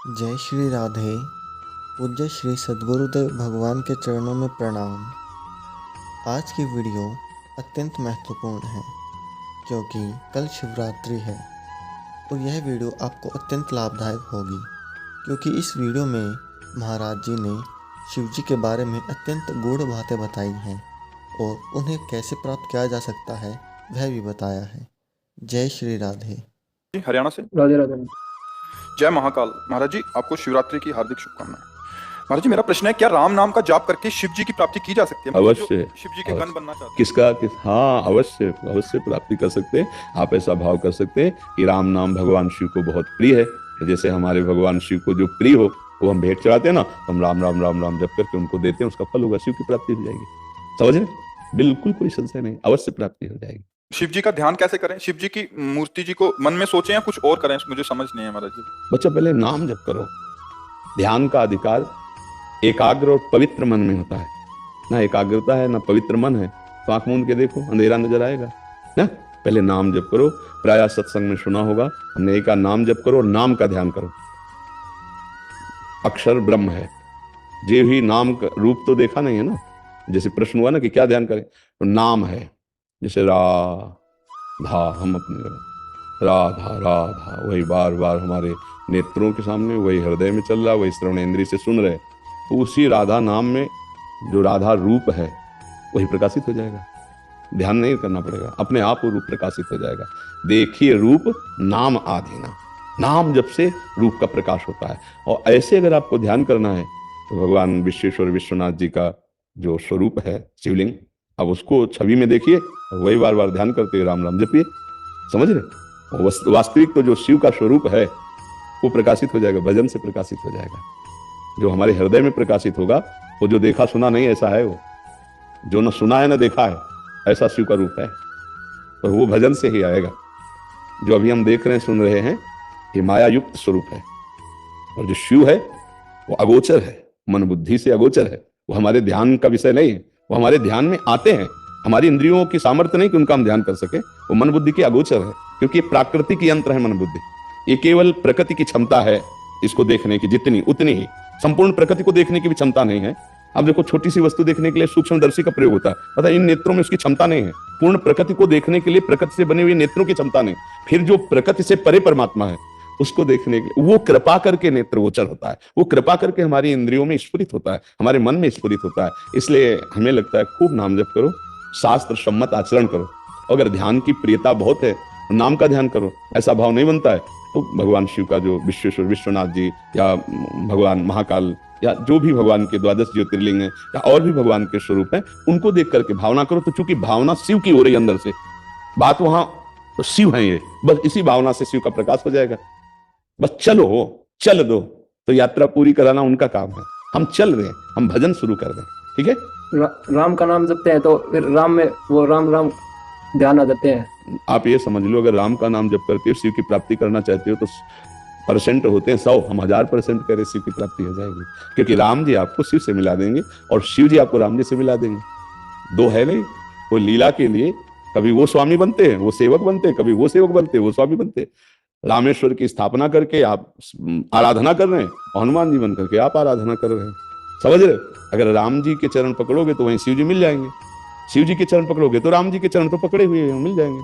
जय श्री राधे। पूज्य श्री सद्गुरुदेव भगवान के चरणों में प्रणाम। आज की वीडियो अत्यंत महत्वपूर्ण है क्योंकि कल शिवरात्रि है और यह वीडियो आपको अत्यंत लाभदायक होगी क्योंकि इस वीडियो में महाराज जी ने शिव जी के बारे में अत्यंत गूढ़ बातें बताई हैं और उन्हें कैसे प्राप्त किया जा सकता है वह भी बताया है। जय श्री राधे। जी हरियाणा से राधे राधे। जय महाकाल। महाराज जी आपको शिवरात्रि की हार्दिक शुभकामनाएं। महाराज जी मेरा प्रश्न है, क्या राम नाम का जाप करके शिव जी की प्राप्ति की जा सकती है? अवश्य। शिव जी के गण बनना चाहते हैं। किसका किस हाँ, अवश्य अवश्य प्राप्ति कर सकते हैं। आप ऐसा भाव कर सकते हैं कि राम नाम भगवान शिव को बहुत प्रिय है। जैसे हमारे भगवान शिव को जो प्रिय हो वो हम भेंट चढ़ाते हैं ना, हम राम राम राम राम जप करके उनको देते हैं, उसका फल होगा, शिव की प्राप्ति हो जाएगी। समझ रहे? बिल्कुल कोई संशय नहीं, अवश्य प्राप्ति हो जाएगी। शिव जी का ध्यान कैसे करें? शिव जी की मूर्ति जी को मन में सोचें या कुछ और करें? मुझे समझ नहीं है महाराज जी। बच्चा पहले नाम जप करो। ध्यान का अधिकार एकाग्र और पवित्र मन में होता है। ना एकाग्रता है ना पवित्र मन है तो आंख मूंद के देखो, अंधेरा नजर आएगा ना। पहले नाम जप करो। प्रायः सत्संग में सुना होगा हमने एक नाम जप करो और नाम का ध्यान करो। अक्षर ब्रह्म है, जे ही नाम का रूप तो देखा नहीं है ना। जैसे प्रश्न हुआ ना कि क्या ध्यान करें, तो नाम है। जैसे राधा, हम अपने राधा राधा वही बार बार हमारे नेत्रों के सामने, वही हृदय में चल रहा, वही श्रवण इंद्रिय से सुन रहे, तो उसी राधा नाम में जो राधा रूप है वही प्रकाशित हो जाएगा। ध्यान नहीं करना पड़ेगा, अपने आप वो रूप प्रकाशित हो जाएगा। देखिए रूप नाम आधीना, नाम जब से रूप का प्रकाश होता है। और ऐसे अगर आपको ध्यान करना है तो भगवान विश्वेश्वर विश्वनाथ जी का जो स्वरूप है शिवलिंग, अब उसको छवि में देखिए, वही बार बार ध्यान करते हुए राम राम जपिए। समझ रहे? वास्तविक तो जो शिव का स्वरूप है वो प्रकाशित हो जाएगा, भजन से प्रकाशित हो जाएगा। जो हमारे हृदय में प्रकाशित होगा वो जो देखा सुना नहीं ऐसा है, वो जो न सुना है न देखा है ऐसा शिव का रूप है, तो वो भजन से ही आएगा। जो अभी हम देख रहे हैं सुन रहे हैं ये माया युक्त स्वरूप है, और जो शिव है वो अगोचर है, मन बुद्धि से अगोचर है। वो हमारे ध्यान का विषय नहीं है, वो हमारे ध्यान में आते हैं। हमारी इंद्रियों की सामर्थ्य नहीं कि उनका हम ध्यान कर सके, वो मन बुद्धि की अगोचर है, क्योंकि ये प्राकृतिक यंत्र है मन बुद्धि। ये केवल प्रकृति की क्षमता है इसको देखने की, जितनी उतनी ही, संपूर्ण प्रकृति को देखने की भी क्षमता नहीं है। अब देखो छोटी सी वस्तु देखने के लिए सूक्ष्मदर्शी का प्रयोग होता है, पता है इन नेत्रों में उसकी क्षमता नहीं है। पूर्ण प्रकृति को देखने के लिए प्रकृति से बने हुए नेत्रों की क्षमता नहीं। फिर जो प्रकृति से परे परमात्मा है उसको देखने के वो कृपा करके नेत्र गोचर होता है, वो कृपा करके हमारी इंद्रियों में स्फुरित होता है, हमारे मन में स्फुरित होता है। इसलिए हमें लगता है खूब नाम जप करो, शास्त्र सम्मत आचरण करो। अगर ध्यान की प्रियता बहुत है तो नाम का ध्यान करो, ऐसा भाव नहीं बनता है तो भगवान शिव का जो विश्वेश्वर विश्वनाथ जी या भगवान महाकाल या जो भी भगवान के 12 ज्योतिर्लिंग है या और भी भगवान के स्वरूप है उनको देख करके भावना करो। तो चूंकि भावना शिव की हो रही अंदर से, बात वहां तो शिव है, ये बस इसी भावना से शिव का प्रकाश हो जाएगा। बस चलो चल दो, तो यात्रा पूरी कराना उनका काम है। हम चल रहे हैं, हम भजन शुरू कर रहे हैं, ठीक है। राम का नाम जपते हैं तो फिर राम में वो राम राम ध्यान आ जाते हैं। आप ये समझ लो, अगर राम का नाम जप करते हो शिव की प्राप्ति करना चाहते हो तो परसेंट होते हैं 100, हम 1000% करें शिव की प्राप्ति हो जाएगी। क्योंकि राम जी आपको शिव से मिला देंगे और शिव जी आपको राम जी से मिला देंगे। दो है नहीं, वो लीला के लिए कभी वो स्वामी बनते हैं, वो सेवक बनते हैं, कभी वो सेवक बनते हैं, वो स्वामी बनते हैं। रामेश्वर की स्थापना करके आप आराधना कर रहे हैं, हनुमान जी बन करके आप आराधना कर रहे हैं। समझ रहे? अगर राम जी के चरण पकड़ोगे तो वहीं शिव जी मिल जाएंगे, शिव जी के चरण पकड़ोगे तो राम जी के चरण तो पकड़े हुए मिल जाएंगे।